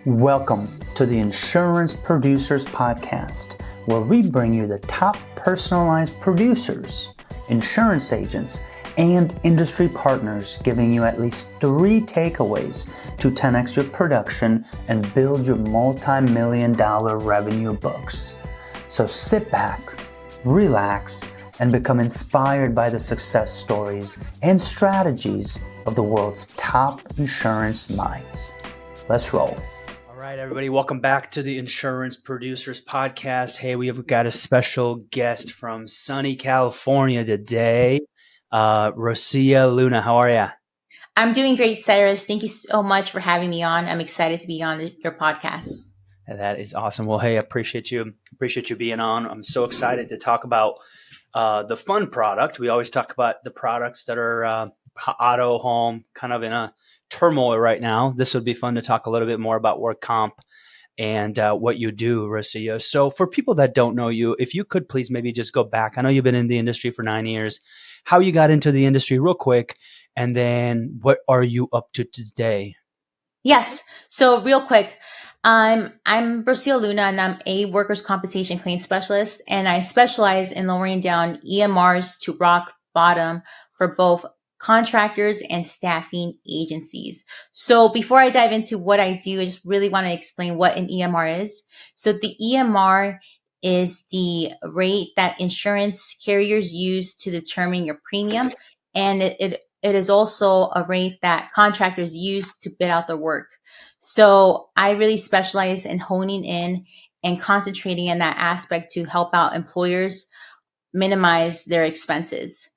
Welcome to the Insurance Producers Podcast, where we bring you the top personalized producers, insurance agents, and industry partners, giving you at least 3 takeaways to 10x your production and build your multi-million-dollar revenue books. So sit back, relax, and become inspired by the success stories and strategies of the world's top insurance minds. Let's roll. All right, everybody, welcome back to the Insurance Producers Podcast. Hey, we have got a special guest from sunny California today, Rocio Luna. How are you? I'm doing great, Cyrus. Thank you so much for having me on. I'm excited to be on your podcast. That is awesome. Well, hey, I appreciate you being on. I'm so excited to talk about the fun product. We always talk about the products that are auto, home, kind of in a turmoil right now. This would be fun to talk a little bit more about work comp and what you do, Rocio. So for people that don't know you, if you could please maybe just go back. I know you've been in the industry for 9 years, how you got into the industry real quick, and then what are you up to today? Yes. So real quick, I'm Rocio Luna, and I'm a workers' compensation claim specialist, and I specialize in lowering down EMRs to rock bottom for both contractors and staffing agencies. So before I dive into what I do, I just really want to explain what an EMR is. So the EMR is the rate that insurance carriers use to determine your premium, and it is also a rate that contractors use to bid out their work. So I really specialize in honing in and concentrating in that aspect to help out employers minimize their expenses.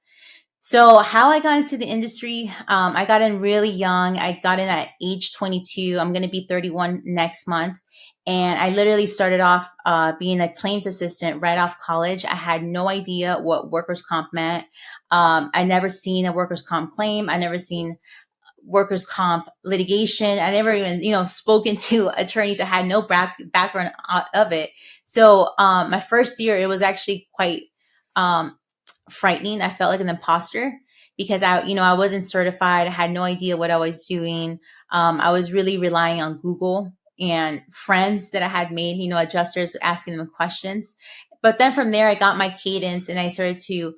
So how I got into the industry, I got in really young. I got in at age 22. I'm going to be 31 next month. And I literally started off being a claims assistant right off college. I had no idea what workers' comp meant. I never seen a workers' comp claim. I never seen workers' comp litigation. I never even, spoken to attorneys. I had no background of it. So my first year, it was actually quite frightening. I felt like an imposter because I wasn't certified. I had no idea what I was doing. I was really relying on Google and friends that I had made, adjusters, asking them questions. But then from there, I got my cadence and I started to,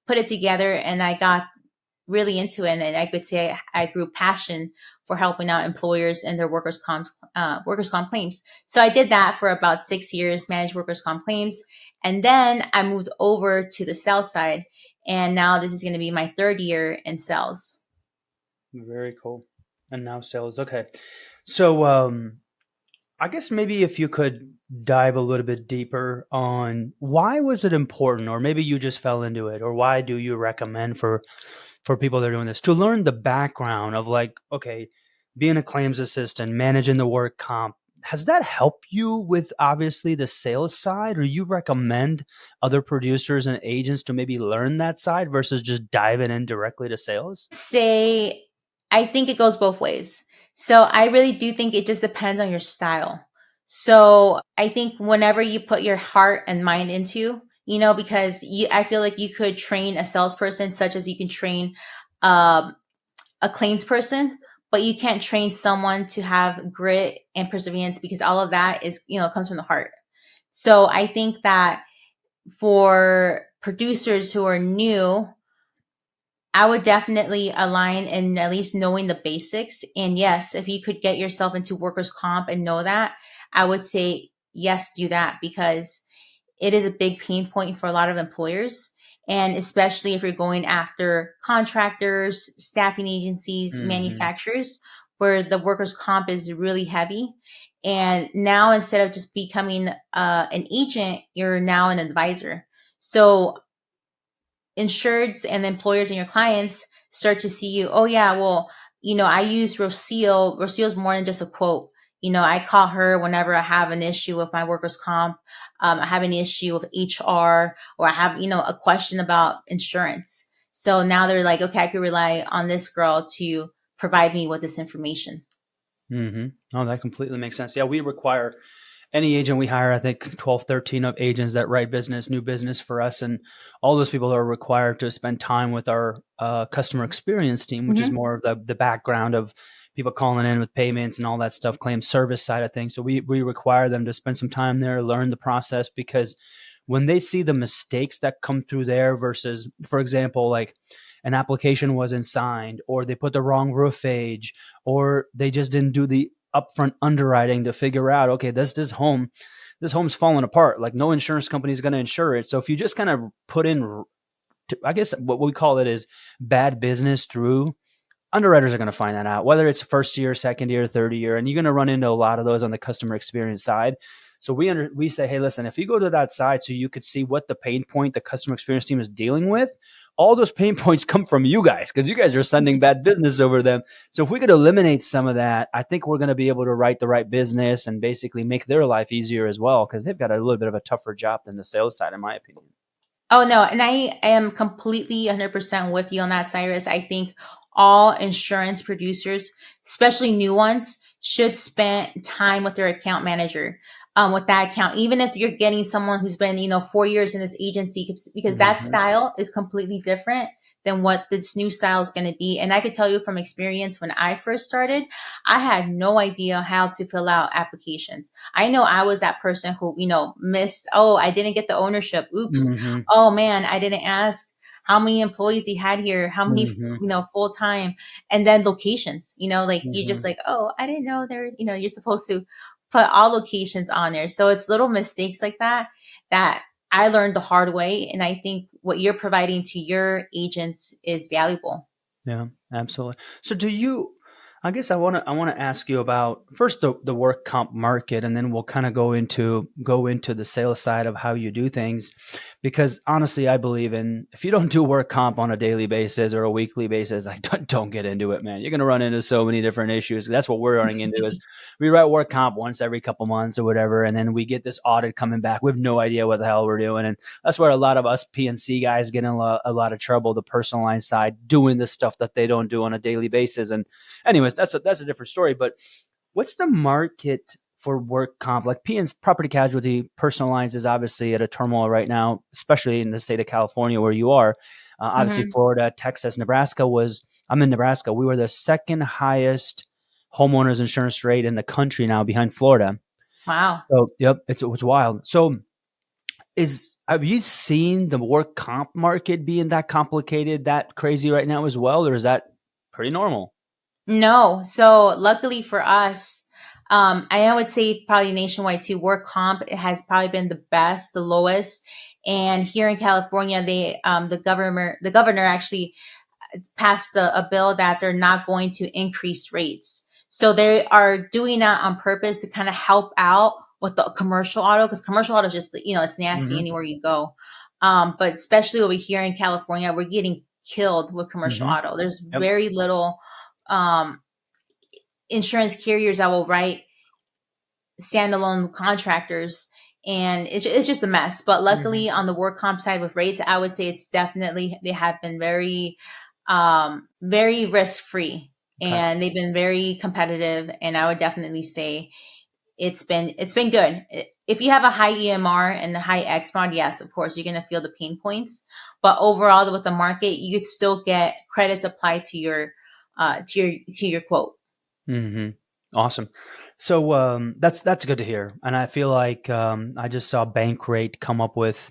put it together, and I got really into it. And I could say I grew passion for helping out employers and their workers' comp claims. So I did that for about 6 years, managed workers' comp claims. And then I moved over to the sales side. And now this is going to be my 3rd year in sales. Very cool. And now sales. Okay. So I guess maybe if you could dive a little bit deeper on why was it important, or maybe you just fell into it, or why do you recommend for people that are doing this to learn the background of, like, okay, being a claims assistant, managing the work comp, has that helped you with obviously the sales side, or you recommend other producers and agents to maybe learn that side versus just diving in directly to sales? I think it goes both ways. So I really do think it just depends on your style. So I think whenever you put your heart and mind into, because I feel like you could train a salesperson such as you can train a claims person, but you can't train someone to have grit and perseverance, because all of that is, comes from the heart. So I think that for producers who are new, I would definitely align in at least knowing the basics. And yes, if you could get yourself into workers' comp and know that, I would say yes, do that, because it is a big pain point for a lot of employers. And especially if you're going after contractors, staffing agencies, manufacturers, where the workers' comp is really heavy. And now, instead of just becoming an agent, you're now an advisor. So insureds and employers and your clients start to see you. Oh yeah, well, I use Rocio. Rocio's more than just a quote. I call her whenever I have an issue with my workers' comp. I have an issue with HR, or I have, a question about insurance. So now they're like, okay, I could rely on this girl to provide me with this information. Oh, that completely makes sense. Yeah, we require any agent we hire, I think 12, 13 of agents that write new business for us. And all those people are required to spend time with our customer experience team, which is more of the background of people calling in with payments and all that stuff, claim service side of things. So we require them to spend some time there, learn the process, because when they see the mistakes that come through there versus, for example, like an application wasn't signed, or they put the wrong roof age, or they just didn't do the upfront underwriting to figure out, okay, this home's falling apart. Like no insurance company is going to insure it. So if you just kind of put in, I guess what we call it is bad business through, underwriters are going to find that out, whether it's first year, second year, third year, and you're going to run into a lot of those on the customer experience side. So we say, hey, listen, if you go to that side so you could see what the pain point the customer experience team is dealing with, all those pain points come from you guys because you guys are sending bad business over them. So if we could eliminate some of that, I think we're going to be able to write the right business and basically make their life easier as well, because they've got a little bit of a tougher job than the sales side, in my opinion. Oh, no. And I am completely 100% with you on that, Cyrus. I think all insurance producers, especially new ones, should spend time with their account manager, with that account, even if you're getting someone who's been, 4 years in this agency, because that style is completely different than what this new style is going to be. And I could tell you from experience, when I first started, I had no idea how to fill out applications. I know I was that person who, missed, oh, I didn't get the ownership. Oops. Mm-hmm. Oh man, I didn't ask how many employees he had here, how many, Mm-hmm. full time, and then locations, like you just Mm-hmm. like, oh, I didn't know there, you're supposed to put all locations on there. So it's little mistakes like that I learned the hard way. And I think what you're providing to your agents is valuable. Yeah, absolutely. So I guess I want to ask you about first the work comp market, and then we'll kind of go into the sales side of how you do things. Because honestly, I believe in, if you don't do work comp on a daily basis or a weekly basis, like don't get into it, man. You're going to run into so many different issues. That's what we're running into is we write work comp once every couple months or whatever, and then we get this audit coming back. We have no idea what the hell we're doing, and that's where a lot of us PNC guys get in a lot of trouble. The personal line side doing the stuff that they don't do on a daily basis. And anyways, that's a different story. But what's the market for work comp? Like PN's property casualty, personal lines is obviously at a turmoil right now, especially in the state of California where you are. Obviously, Hmm. Florida, Texas, Nebraska I'm in Nebraska. We were the second highest homeowners insurance rate in the country now, behind Florida. Wow. So, yep, it's wild. So, have you seen the work comp market being that complicated, that crazy right now as well, or is that pretty normal? No. So luckily for us, I would say probably nationwide too, work comp it has probably been the best, the lowest. And here in California, the governor actually passed a bill that they're not going to increase rates. So they are doing that on purpose to kind of help out with the commercial auto, because commercial auto is just, it's nasty Mm-hmm. anywhere you go. But especially over here in California, we're getting killed with commercial Mm-hmm. auto. There's Yep. very little um, insurance carriers that will write standalone contractors, and it's just a mess. But Mm-hmm. luckily on the work comp side with rates, I would say it's definitely, they have been very risk free, Okay. and they've been very competitive, and I would definitely say it's been good. If you have a high EMR and a high X mod, yes, of course you're going to feel the pain points, but overall with the market, you could still get credits applied to your quote. Mm-hmm. Awesome. So that's good to hear, and I feel like I just saw Bankrate come up with,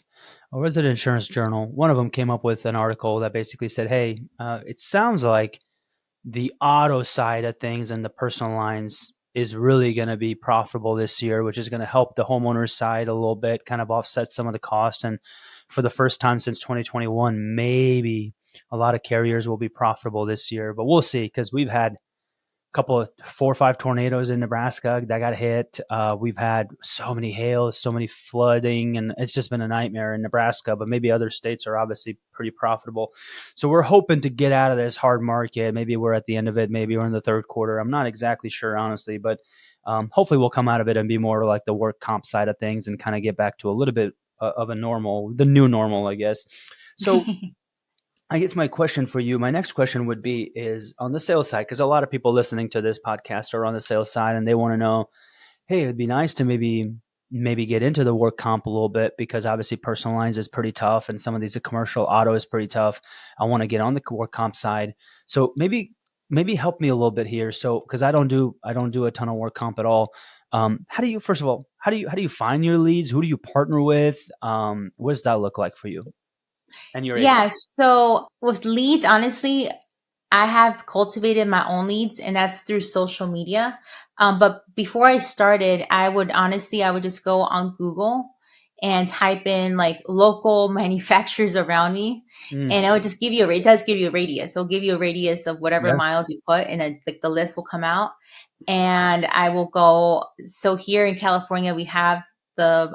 or was it Insurance Journal? One of them came up with an article that basically said, "Hey, it sounds like the auto side of things and the personal lines is really going to be profitable this year, which is going to help the homeowners side a little bit, kind of offset some of the cost. And for the first time since 2021, maybe a lot of carriers will be profitable this year, but we'll see, because we've had couple of 4 or 5 tornadoes in Nebraska that got hit. We've had so many hails, so many flooding, and it's just been a nightmare in Nebraska, but maybe other states are obviously pretty profitable. So we're hoping to get out of this hard market. Maybe we're at the end of it. Maybe we're in the third quarter. I'm not exactly sure, honestly, but hopefully we'll come out of it and be more like the work comp side of things and kind of get back to a little bit of the new normal, I guess. So I guess my next question would be is on the sales side, because a lot of people listening to this podcast are on the sales side and they want to know, hey, it'd be nice to maybe get into the work comp a little bit, because obviously personal lines is pretty tough and some of these commercial auto is pretty tough. I want to get on the work comp side. So maybe maybe help me a little bit here. So, because I don't do a ton of work comp at all. How do you, first of all, how do you find your leads? Who do you partner with? What does that look like for you and your agent? Yeah. So with leads, honestly, I have cultivated my own leads, and that's through social media. But before I started, I would just go on Google and type in like local manufacturers around me, Mm, and it would just give you it does give you a radius. It'll give you a radius of whatever yeah. miles you put, and like the list will come out. And I will go. So here in California, we have the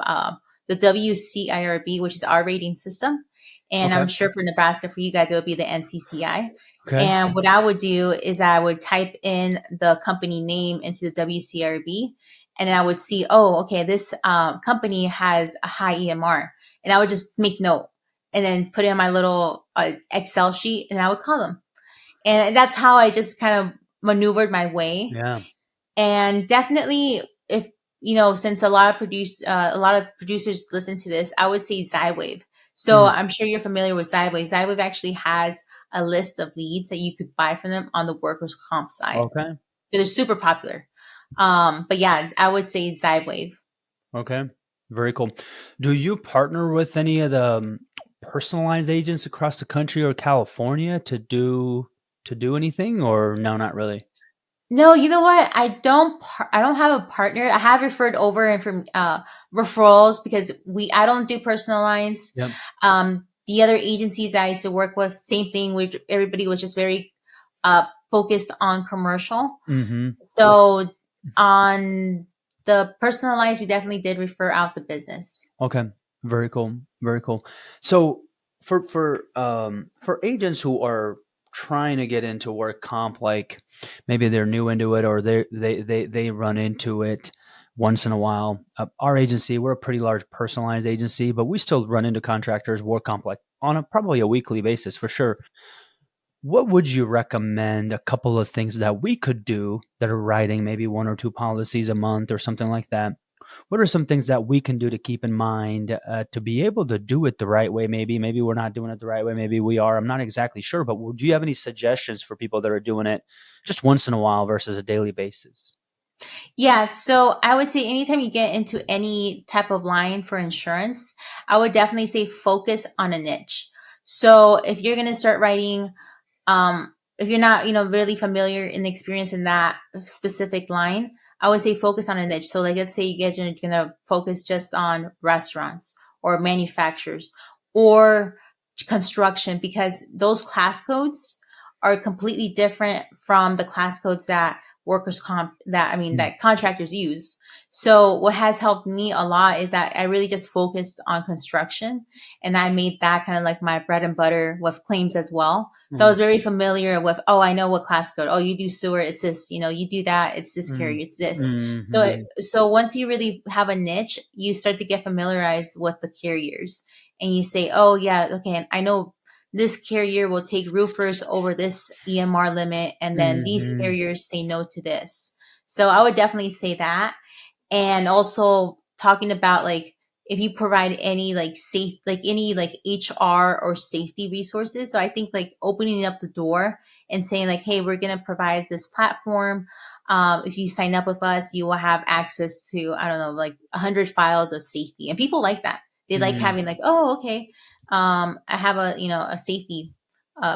WCIRB, which is our rating system, and Okay. I'm sure for Nebraska, for you guys, it would be the NCCI. Okay. And what I would do is I would type in the company name into the WCRB, and I would see, oh, okay, this company has a high EMR, and I would just make note and then put it in my little Excel sheet, and I would call them. And that's how I just kind of maneuvered my way. Yeah. And definitely, if since a lot of producers listen to this, I would say Zywave. So Mm, I'm sure you're familiar with Zywave. Zywave actually has a list of leads that you could buy from them on the workers' comp side. okay. So they're super popular. But yeah, I would say Zywave. Okay. Very cool. Do you partner with any of the personalized agents across the country or California to do anything, or no, not really? No, you know what? I don't have a partner. I have referred over and from referrals because I don't do personal lines. Yep. The other agencies I used to work with, same thing. Everybody was just very focused on commercial. Mm-hmm. So on the personal lines, we definitely did refer out the business. Okay. Very cool. Very cool. So for agents who are trying to get into work comp, like maybe they're new into it or they run into it once in a while. Our agency, we're a pretty large personalized agency, but we still run into contractors work comp like on probably a weekly basis for sure. What would you recommend a couple of things that we could do that are writing maybe one or two policies a month or something like that? What are some things that we can do to keep in mind to be able to do it the right way? Maybe we're not doing it the right way. Maybe we are. I'm not exactly sure. But do you have any suggestions for people that are doing it just once in a while versus a daily basis? Yeah, so I would say anytime you get into any type of line for insurance, I would definitely say focus on a niche. So if you're going to start writing, if you're not, really familiar and experienced in that specific line, I would say focus on a niche. So like, let's say you guys are going to focus just on restaurants or manufacturers or construction, because those class codes are completely different from the class codes that workers comp Mm, that contractors use. So what has helped me a lot is that I really just focused on construction, and I made that kind of like my bread and butter with claims as well. So I mhm, was very familiar with, oh, I know what class code. Oh, you do sewer, it's this, you do that, it's this mm, carrier, it's this. mhm, So once you really have a niche, you start to get familiarized with the carriers, and you say, oh yeah, okay, I know this carrier will take roofers over this EMR limit, and then these mhm, carriers say no to this. So I would definitely say that. And also talking about like if you provide any like any like HR or safety resources. So I think like opening up the door and saying like, hey, we're gonna provide this platform. If you sign up with us, you will have access to, I don't know, like 100 files of safety, and people like that. They like mhm. having like, oh, okay, I have a safety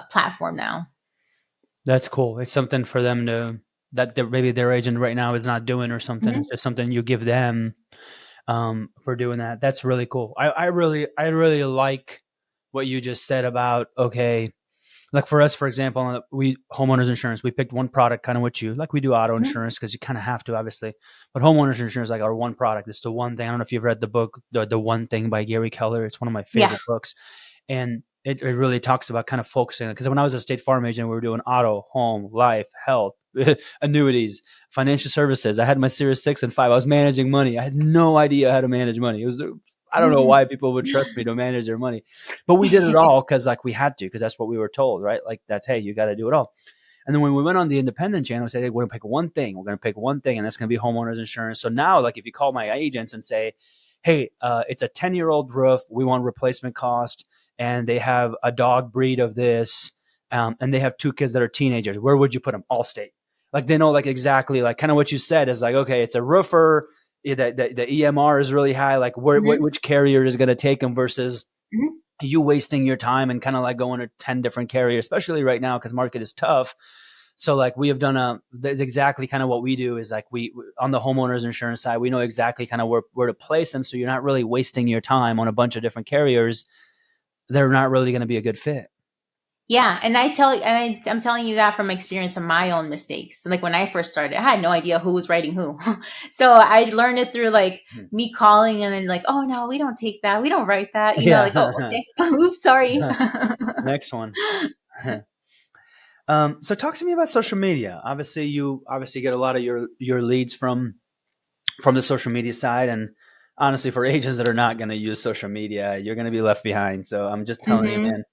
platform now. That's cool. It's something for them maybe their agent right now is not doing or something. It's Mhm. just something you give them for doing that. That's really cool. I really like what you just said about, okay, like for us, for example, we homeowners insurance, we picked one product, kind of what you like. We do auto Mhm. insurance because you kind of have to, obviously, but homeowners insurance like our one product. It's the one thing. I don't know if you've read the book, the One Thing by Gary Keller. It's one of my Yeah. favorite books, and it really talks about kind of focusing, because when I was a State Farm agent, we were doing auto, home, life, health, annuities, financial services. I had my Series 6 and 5. I was managing money. I had no idea how to manage money. It was I don't know why people would trust me to manage their money, but we did it all because like we had to, because that's what we were told, right? Like that's, hey, you got to do it all. And then when we went on the independent channel, we said, hey, we're going to pick one thing. We're going to pick one thing, and that's going to be homeowners insurance. So now, like if you call my agents and say, hey, it's a 10-year-old roof, we want replacement cost, and they have a dog breed of this, and they have 2 kids that are teenagers, where would you put them? Allstate. Like they know like exactly like kind of what you said is like, okay, it's a roofer. The EMR is really high. Like Mhm. which carrier is going to take them versus Mhm. you wasting your time and kind of like going to 10 different carriers, especially right now because market is tough. So like we have done that's exactly kind of what we do is like we on the homeowners insurance side, we know exactly kind of where to place them. So you're not really wasting your time on a bunch of different carriers. They're not really going to be a good fit. Yeah, and I'm telling you that from experience from my own mistakes. So, like when I first started, I had no idea who was writing who. So I learned it through like me calling and then like, oh no, we don't take that, we don't write that. Like, oh Yeah. okay, oops, sorry. Next one. So talk to me about social media. Obviously, you get a lot of your leads from the social media side, and honestly, for agents that are not going to use social media, you're going to be left behind. So I'm just telling you, Hmm. man.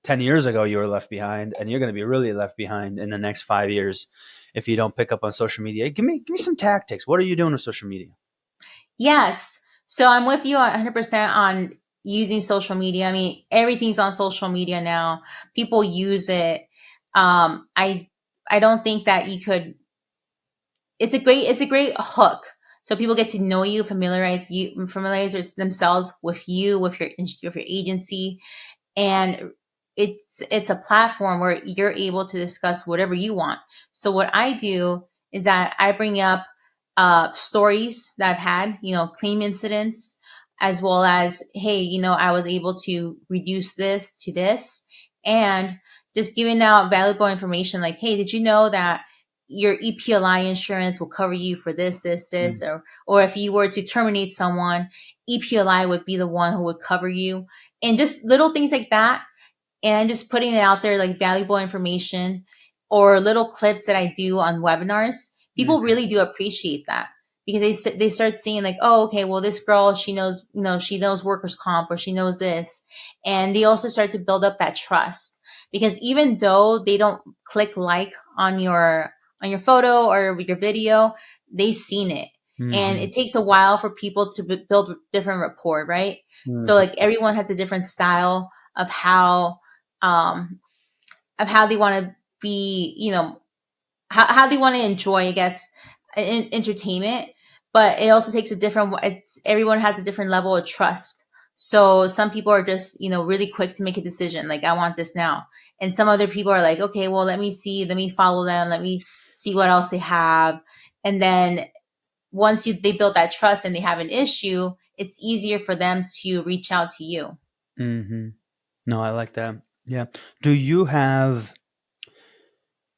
10 years ago, you were left behind, and you're going to be really left behind in the next 5 years if you don't pick up on social media. Give me some tactics. What are you doing with social media? Yes. So I'm with you 100% on using social media. I mean, everything's on social media now. People use it. I don't think that you could. It's a great hook. So people get to know you, familiarize themselves with you, with your agency, and it's a platform where you're able to discuss whatever you want. So what I do is that I bring up stories that I've had, claim incidents, as well as, hey, I was able to reduce this to this, and just giving out valuable information like, hey, did you know that your EPLI insurance will cover you for this, Mm, or if you were to terminate someone, EPLI would be the one who would cover you, and just little things like that, and just putting it out there like valuable information or little clips that I do on webinars. People mhm, really do appreciate that because they start seeing like, oh, okay, well, this girl, she knows, she knows workers comp, or she knows this, and they also start to build up that trust, because even though they don't click like on your photo or your video, they've seen it. And mhm, it takes a while for people to build different rapport, right? So mhm, like everyone has a different style of um, how they want to be, how they want to enjoy, I guess, entertainment. But it also takes everyone has a different level of trust. So some people are just, really quick to make a decision. Like, I want this now. And some other people are like, okay, well, let me follow them. Let me see what else they have. And then once they build that trust and they have an issue, it's easier for them to reach out to you. mhm. No, I like that. Yeah. Do you have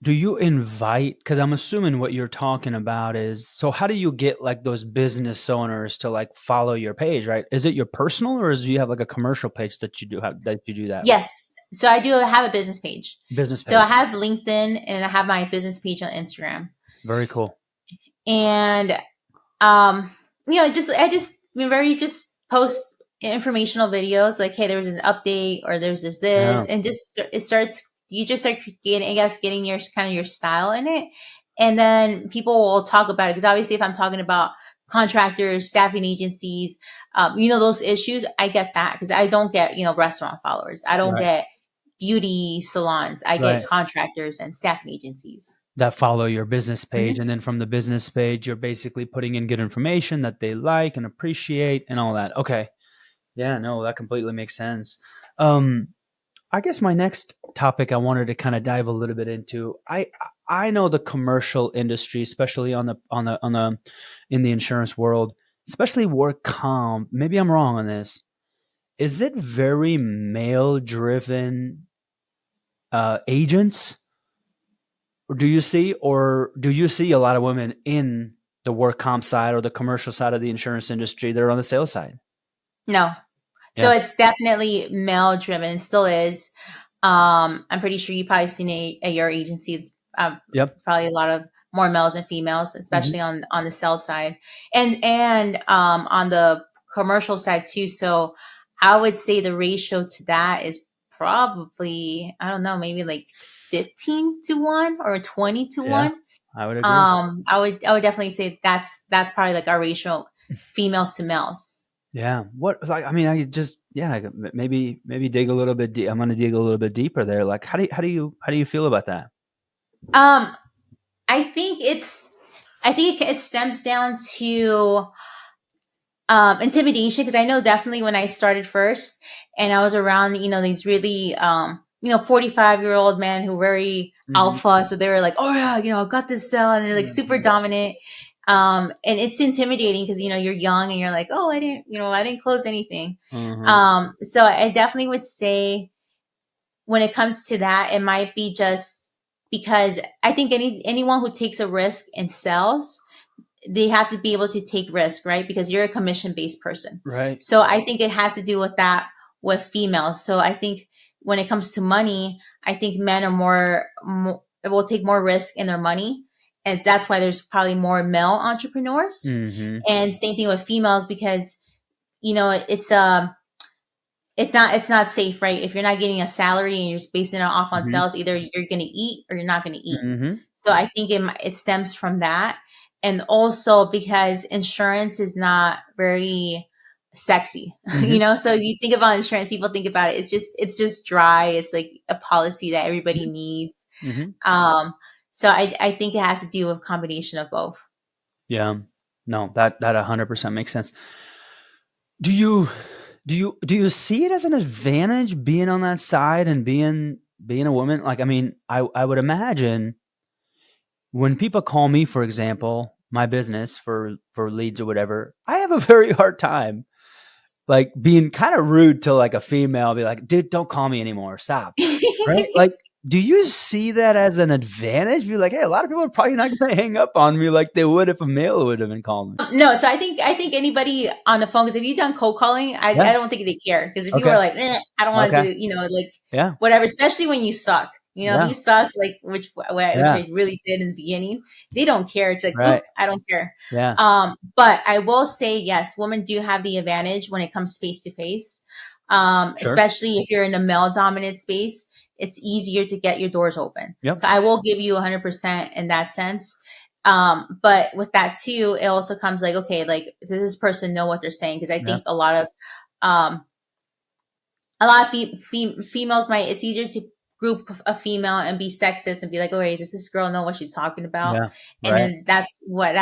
do you invite, because I'm assuming what you're talking about is, so how do you get like those business owners to like follow your page, right? Is it your personal, or is you have like a commercial page that you do that with? Yes. So I do have a business page. Business So I page. have LinkedIn and I have my business page on Instagram. Very cool. And I just very just post informational videos like, hey, there was an update, or there's Yeah. this, and just it starts you just start getting, I guess, getting your kind of your style in it. And then people will talk about it, because obviously if I'm talking about contractors, staffing agencies, those issues, I get that, because I don't get, restaurant followers. I don't Right. get beauty salons. I get Right. contractors and staffing agencies. That follow your business page, Mhm. and then from the business page, you're basically putting in good information that they like and appreciate and all that. Okay. Yeah, no, that completely makes sense. Um, I guess my next topic I wanted to kind of dive a little bit into. I know the commercial industry, especially on the in the insurance world, especially work comp. Maybe I'm wrong on this. Is it very male driven agents? Or do you see a lot of women in the work comp side or the commercial side of the insurance industry that are on the sales side? No. So Yeah. it's definitely male driven, still is. I'm pretty sure you probably seen at your agency. It's Yep. probably a lot of more males than females, Hmm. especially on the sales side, and on the commercial side too. So I would say the ratio to that is probably, I don't know, maybe like 15 to 1 or 20 to Yeah, 1. I would agree. I would definitely say that's probably like our ratio, females to males. Yeah. What, like, I mean, I just yeah, like, maybe dig a little bit. I'm going to dig a little bit deeper there. Like, how do you feel about that? Um, I think it stems down to intimidation, because I know definitely when I started first and I was around, these really 45-year-old men who were very Hmm. alpha, so they were like, oh yeah, I got this cell, and they're like super Hmm. dominant. And it's intimidating because you're young and you're like, oh, I didn't close anything. Hmm. So I definitely would say when it comes to that, it might be just because I think anyone who takes a risk and sells, they have to be able to take risk, right? Because you're a commission based person. Right. So I think it has to do with that with females. So I think when it comes to money, I think men are more will take more risk in their money. And that's why there's probably more male entrepreneurs. Hmm. And same thing with females, because, it's not safe, right? If you're not getting a salary and you're just basing it off on Hmm. sales, either you're going to eat or you're not going to eat. Hmm. So I think it stems from that. And also because insurance is not very sexy, Hmm. So if you think about insurance, people think about it. It's just dry. It's like a policy that everybody needs. Hmm. Um, so I think it has to do with a combination of both. Yeah. No, that 100% makes sense. Do you see it as an advantage being on that side and being a woman? Like, I mean, I would imagine when people call me, for example, my business for leads or whatever, I have a very hard time like being kind of rude to like a female, be like, dude, don't call me anymore. Stop. Right? Like, do you see that as an advantage? Be like, hey, a lot of people are probably not going to hang up on me like they would if a male would have been calling. No, so I think anybody on the phone, because if you've done cold calling, I, Yeah. I don't think they care. Because if you Okay. were like, I don't want to Okay. do, like Yeah. whatever, especially when you suck. If Yeah. you suck, like which Yeah. I really did in the beginning, they don't care. It's like, boop, Right. I don't care. Yeah. But I will say, yes, women do have the advantage when it comes face to face. Sure. Especially if you're in a male dominant space, it's easier to get your doors open. Yep. So I will give you 100% in that sense. But with that too, it also comes like, okay, like, does this person know what they're saying? Because I Yeah. think um, a lot of females might, it's easier to group a female and be sexist and be like, oh, wait, does this girl know what she's talking about? Yeah. And Right. then that's what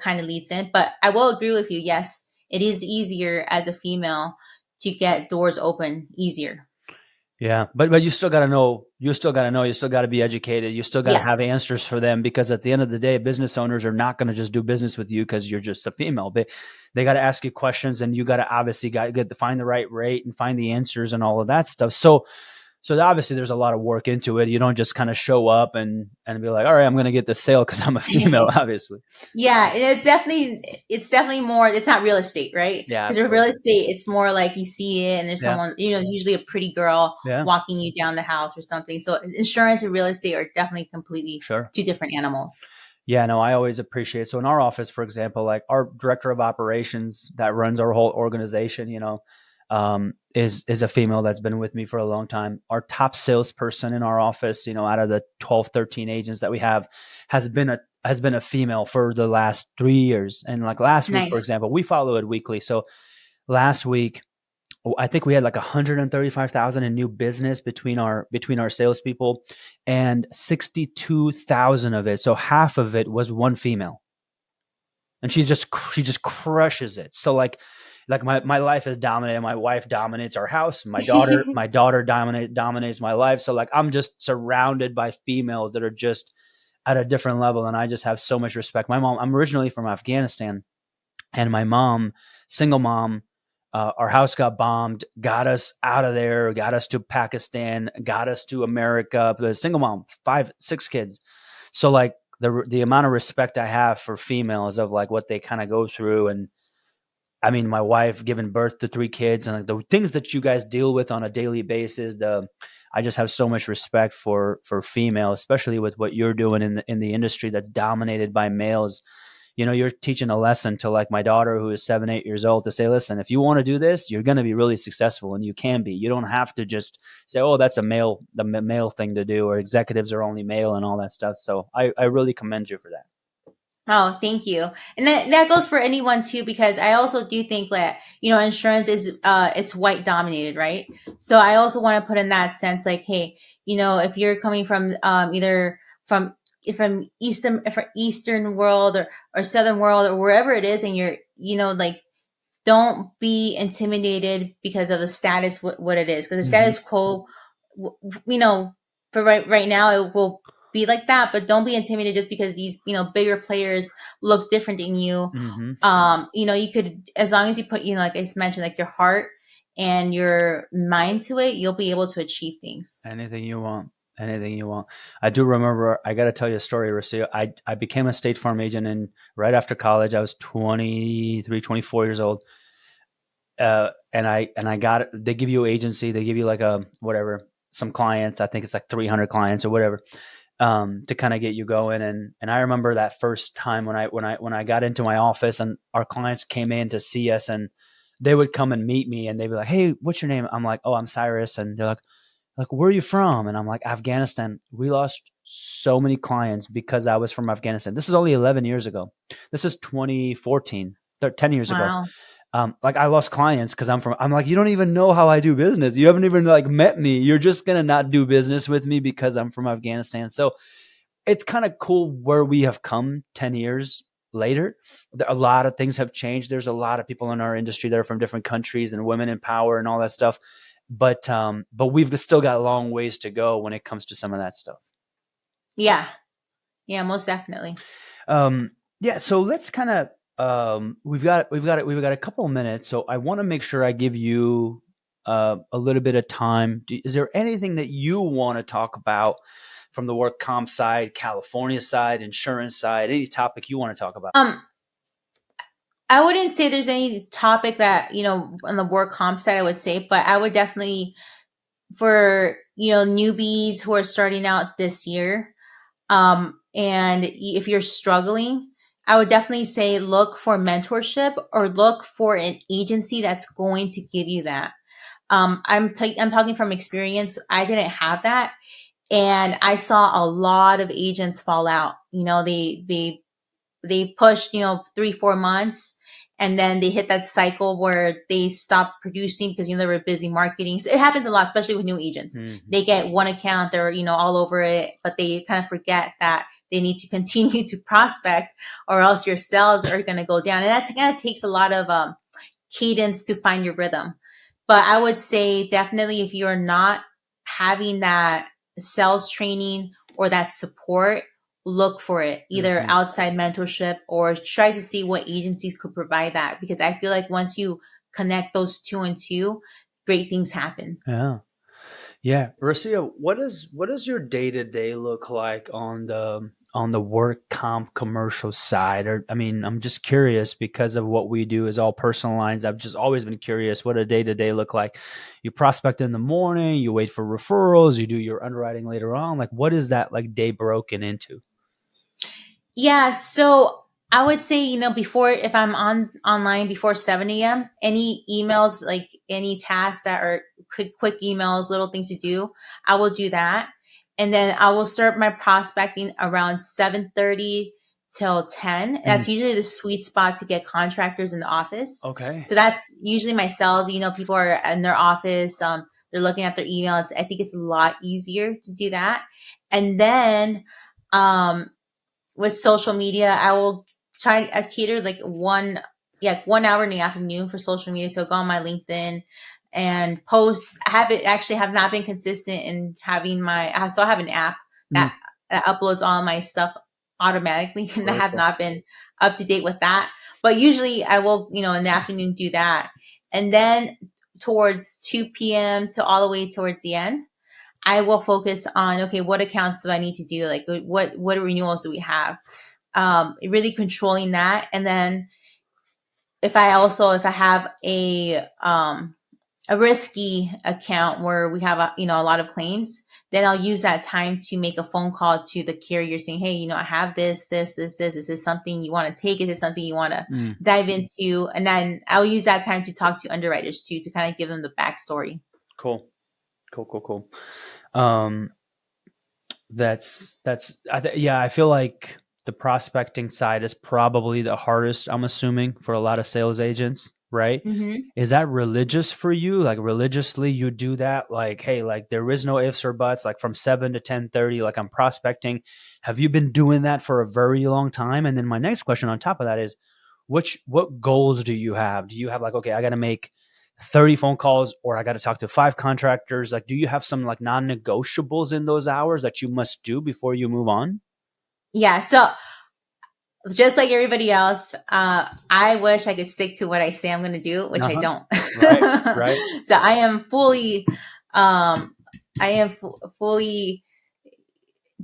kind of leads in. But I will agree with you. Yes, it is easier as a female to get doors open easier. Yeah, but you still got to know. You still got to know. You still got to be educated. You still got to have Yes. answers for them, because at the end of the day, business owners are not going to just do business with you because you're just a female. They got to ask you questions, and you got to obviously get to find the right rate and find the answers and all of that stuff. So obviously there's a lot of work into it. You don't just kind of show up and be like, all right, I'm going to get the sale because I'm a female. Obviously. Yeah, and it's definitely more. It's not real estate, right? Yeah, Because with real absolutely. estate, it's more like you see it, and there's Yeah. someone, usually a pretty girl Yeah. walking you down the house or something. So insurance and real estate are definitely completely Sure. two different animals. Yeah, no, I always appreciate. So in our office, for example, like our director of operations that runs our whole organization, is a female that's been with me for a long time. Our top salesperson in our office, out of the 12, 13 agents that we have, has been a female for the last 3 years. And like last week, for Nice. example, we follow it weekly. So last week, I think we had like 135,000 in new business between our salespeople, and 62,000 of it. So half of it was one female, and she just crushes it. So like my life is dominated. My wife dominates our house. My daughter dominates my life. So like I'm just surrounded by females that are just at a different level, and I just have so much respect. I'm originally from Afghanistan, and my mom, single mom, our house got bombed, got us out of there, got us to Pakistan, got us to America. But a single mom, 5, 6 kids. So like the amount of respect I have for females, of like what they kind of go through. And I mean, my wife giving birth to 3 kids, and like the things that you guys deal with on a daily basis. I just have so much respect for females, especially with what you're doing in the industry that's dominated by males. You're teaching a lesson to like my daughter, who is 7, 8 years old, to say, listen, if you want to do this, you're going to be really successful, and you can be. You don't have to just say, oh, that's the male thing to do, or executives are only male and all that stuff. So I really commend you for that. Oh, thank you. And that goes for anyone too, because I also do think that, insurance is, it's white dominated, right? So I also want to put in that sense, like, hey, if you're coming from, either from Eastern world or Southern world or wherever it is, and you're, like, don't be intimidated because of the status, what it is, because the Hmm. status quo, for right now it will be like that, but don't be intimidated just because these, bigger players look different than you. Hmm. You could, as long as you put, like I mentioned, like your heart and your mind to it, you'll be able to achieve things. Anything you want. Anything you want. I do remember, I got to tell you a story, Rocio. I became a State Farm agent, and right after college, I was 23, 24 years old. And I got it. They give you agency. They give you like a, whatever, some clients. I think it's like 300 clients or whatever, to kind of get you going. And I remember that first time when I got into my office and our clients came in to see us, and they would come and meet me, and they'd be like, "Hey, what's your name?" I'm like, "Oh, I'm Cyrus." And they're like, "Where are you from?" And I'm like, "Afghanistan." We lost so many clients because I was from Afghanistan. This is only 11 years ago. This is 2014, 10 years ago. Wow. Like, I lost clients because I'm like, "You don't even know how I do business. You haven't even like met me. You're just going to not do business with me because I'm from Afghanistan." So it's kind of cool where we have come 10 years later. A lot of things have changed. There's a lot of people in our industry that are from different countries, and women in power and all that stuff. But we've still got a long ways to go when it comes to some of that stuff. Yeah. Yeah, most definitely. Um, yeah. So let's kind of, we've got a couple of minutes. So I want to make sure I give you a little bit of time. Is there anything that you want to talk about from the work comp side, California side, insurance side, any topic you want to talk about? I wouldn't say there's any topic that, on the work comp side, I would say, but I would definitely, for, newbies who are starting out this year, and if you're struggling, I would definitely say look for mentorship or look for an agency that's going to give you that. I'm talking from experience. I didn't have that, and I saw a lot of agents fall out. They pushed, 3-4 months, and then they hit that cycle where they stop producing because, they were busy marketing. So it happens a lot, especially with new agents. Mhm. They get one account, they're, all over it, but they kind of forget that they need to continue to prospect, or else your sales are going to go down. And that kind of takes a lot of cadence to find your rhythm. But I would say definitely, if you're not having that sales training or that support, look for it, either Mhm. outside mentorship or try to see what agencies could provide that. Because I feel like once you connect those two and two, great things happen. Yeah. Yeah, Rocio, what does your day to day look like on the work comp commercial side? Or, I mean, I'm just curious because of what we do is all personal lines. I've just always been curious what a day to day look like. You prospect in the morning, you wait for referrals, you do your underwriting later on. Like, what is that like day broken into? Yeah, so I would say, before, if I'm online before 7 a.m., any emails, like any tasks that are quick emails, little things to do, I will do that. And then I will start my prospecting around 7:30 till 10. Mm, That's usually the sweet spot to get contractors in the office. okay. So that's usually my sales. People are in their office, they're looking at their emails. I think it's a lot easier to do that. And then, um, with social media, I will try. I cater like 1 hour in the afternoon for social media. So go on my LinkedIn and post. I have not been consistent in having so I have an app Mm, that uploads all my stuff automatically, and I very have cool. not been up to date with that. But usually I will, in the afternoon, do that. And then towards 2 p.m. to all the way towards the end, I will focus on, okay, what accounts do I need to do? Like, what renewals do we have? Really controlling that. And then if I have a risky account where we have a lot of claims, then I'll use that time to make a phone call to the carrier saying, hey, I have this. Is this something you want to take? Is this something you want to Mm, dive into? And then I'll use that time to talk to underwriters too, to kind of give them the backstory. cool. Cool. Cool. Cool. Um, yeah, I feel like the prospecting side is probably the hardest, I'm assuming, for a lot of sales agents, right? Mm-hmm. Is that religious for you? Like religiously you do that? Like, hey, like there is no ifs or buts, like from 7 to 10:30, like I'm prospecting. Have you been doing that for a very long time? And then my next question on top of that is, what goals do you have? Do you have like, okay, I got to make 30 phone calls, or I got to talk to 5 contractors? Like, do you have some like non-negotiables in those hours that you must do before you move on? Yeah. So just like everybody else, I wish I could stick to what I say I'm going to do, which I Uh-huh. don't. Right. Right. So I am fully, fully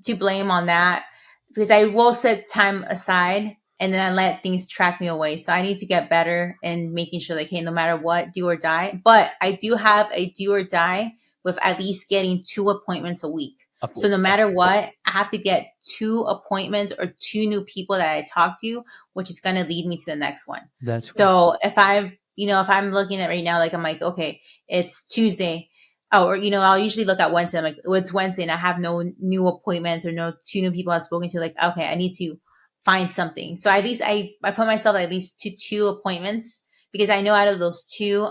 to blame on that, because I will set time aside and then I let things track me away. So I need to get better in making sure, like, hey, no matter what, do or die. But I do have a do or die with at least getting 2 appointments a week. So no matter what, I have to get 2 appointments or 2 new people that I talk to, which is going to lead me to the next one. That's cool. So if I'm looking at right now, like I'm like, okay, it's Tuesday. Oh, or, I'll usually look at Wednesday. I'm like, oh, it's Wednesday and I have no new appointments or no 2 new people I've spoken to. Like, okay, I need to find something. So at least I put myself at least to 2 appointments, because I know out of those 2,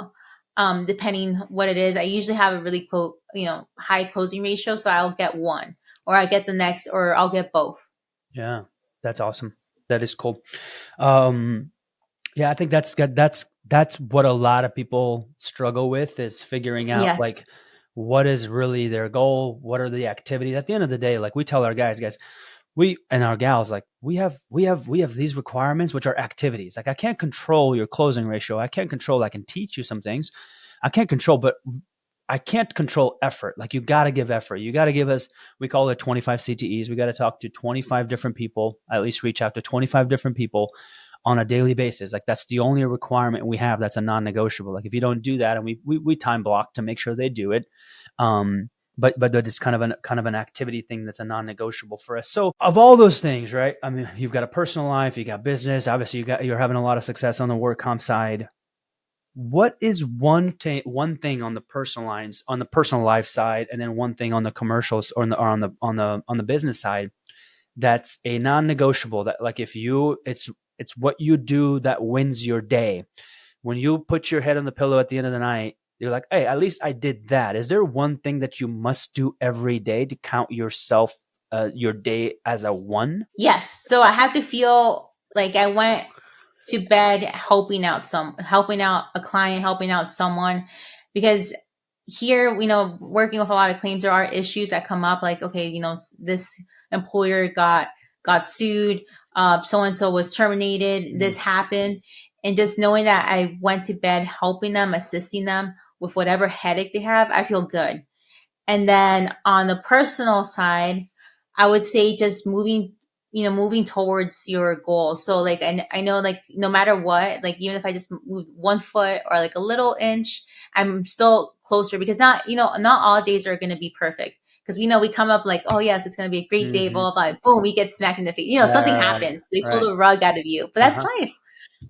depending what it is, I usually have a really high closing ratio. So I'll get 1, or I get the next, or I'll get both. Yeah, that's awesome. That is cool. Yeah, I think that's good. That's what a lot of people struggle with, is figuring out Yes. like what is really their goal, what are the activities. At the end of the day, like we tell our guys, we and our gals, like we have these requirements, which are activities. Like I can't control your closing ratio. I can't control. I can teach you some things. I can't control, but I can't control effort. Like you got to give effort. You got to give us, we call it 25 CTEs. We got to talk to 25 different people, at least reach out to 25 different people on a daily basis. Like that's the only requirement we have. That's a non-negotiable. Like if you don't do that, and we time block to make sure they do it. But that is kind of an activity thing that's a non-negotiable for us. So of all those things, right? I mean, you've got a personal life, you got business. Obviously, you're having a lot of success on the work comp side. What is one thing on the personal life side, and then one thing on the commercials or on the business side that's a non-negotiable, that like it's what you do that wins your day? When you put your head on the pillow at the end of the night, you're like, hey, at least I did that. Is there one thing that you must do every day to count your day as a 1? Yes. So I have to feel like I went to bed helping out a client, helping out someone, because here, working with a lot of claims, there are issues that come up. Like, okay, this employer got sued, so and so was terminated, this happened, and just knowing that I went to bed helping them, assisting them with whatever headache they have, I feel good. And then on the personal side, I would say just moving towards your goal. So like, I know, like, no matter what, like even if I just move 1 foot or like a little inch, I'm still closer, because not all days are going to be perfect. Because we come up like, oh yes, it's going to be a great day, blah, blah, blah. Boom, we get smacked in the face. Something happens. They pull the rug out of you, but that's life.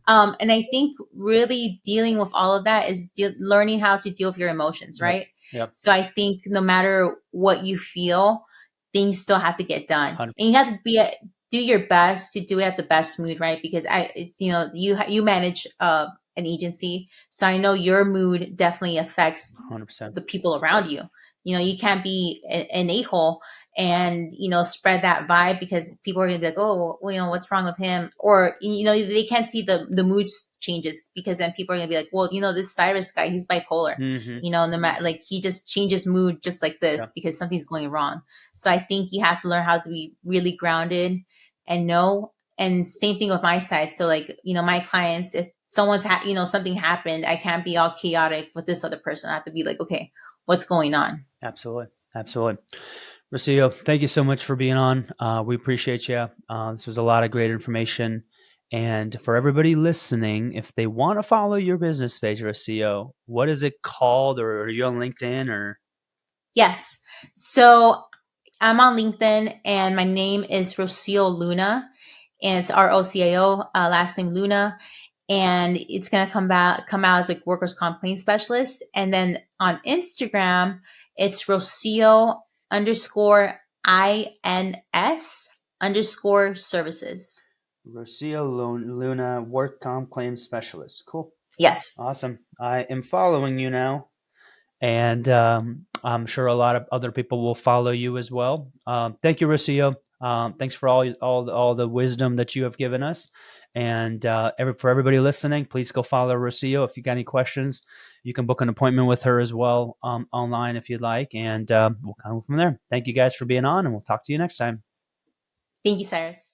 And I think really dealing with all of that is learning how to deal with your emotions, right? Yep. So I think no matter what you feel, things still have to get done, 100%. and you have to do your best to do it at the best mood, right? Because you manage an agency, so I know your mood definitely affects 100%. the people around you. You can't be an a-hole and spread that vibe, because people are gonna be like, oh, well, what's wrong with him? Or they can't see the mood changes, because then people are gonna be like, well, this Cyrus guy, he's bipolar. No matter, like, he just changes mood just like this because something's going wrong. So I think you have to learn how to be really grounded and know. And same thing with my side. So like, my clients, if someone's something happened, I can't be all chaotic with this other person. I have to be like, okay, what's going on? Absolutely. Rocio, thank you so much for being on. We appreciate you. This was a lot of great information. And for everybody listening, if they want to follow your business page, Rocio, what is it called? Or are you on LinkedIn? Or Yes. So I'm on LinkedIn, and my name is Rocio Luna, and it's ROCIO, last name Luna. And it's going to come out as like workers' comp claim specialist. And then on Instagram, it's Rocio _INS _services. Rocio Luna, work comp claims specialist. Cool. Yes. Awesome. I am following you now, and I'm sure a lot of other people will follow you as well. Thank you, Rocio. Thanks for all the wisdom that you have given us, and for everybody listening, please go follow Rocio. If you got any questions, you can book an appointment with her as well online if you'd like, and we'll kind of go from there. Thank you guys for being on, and we'll talk to you next time. Thank you, Cyrus.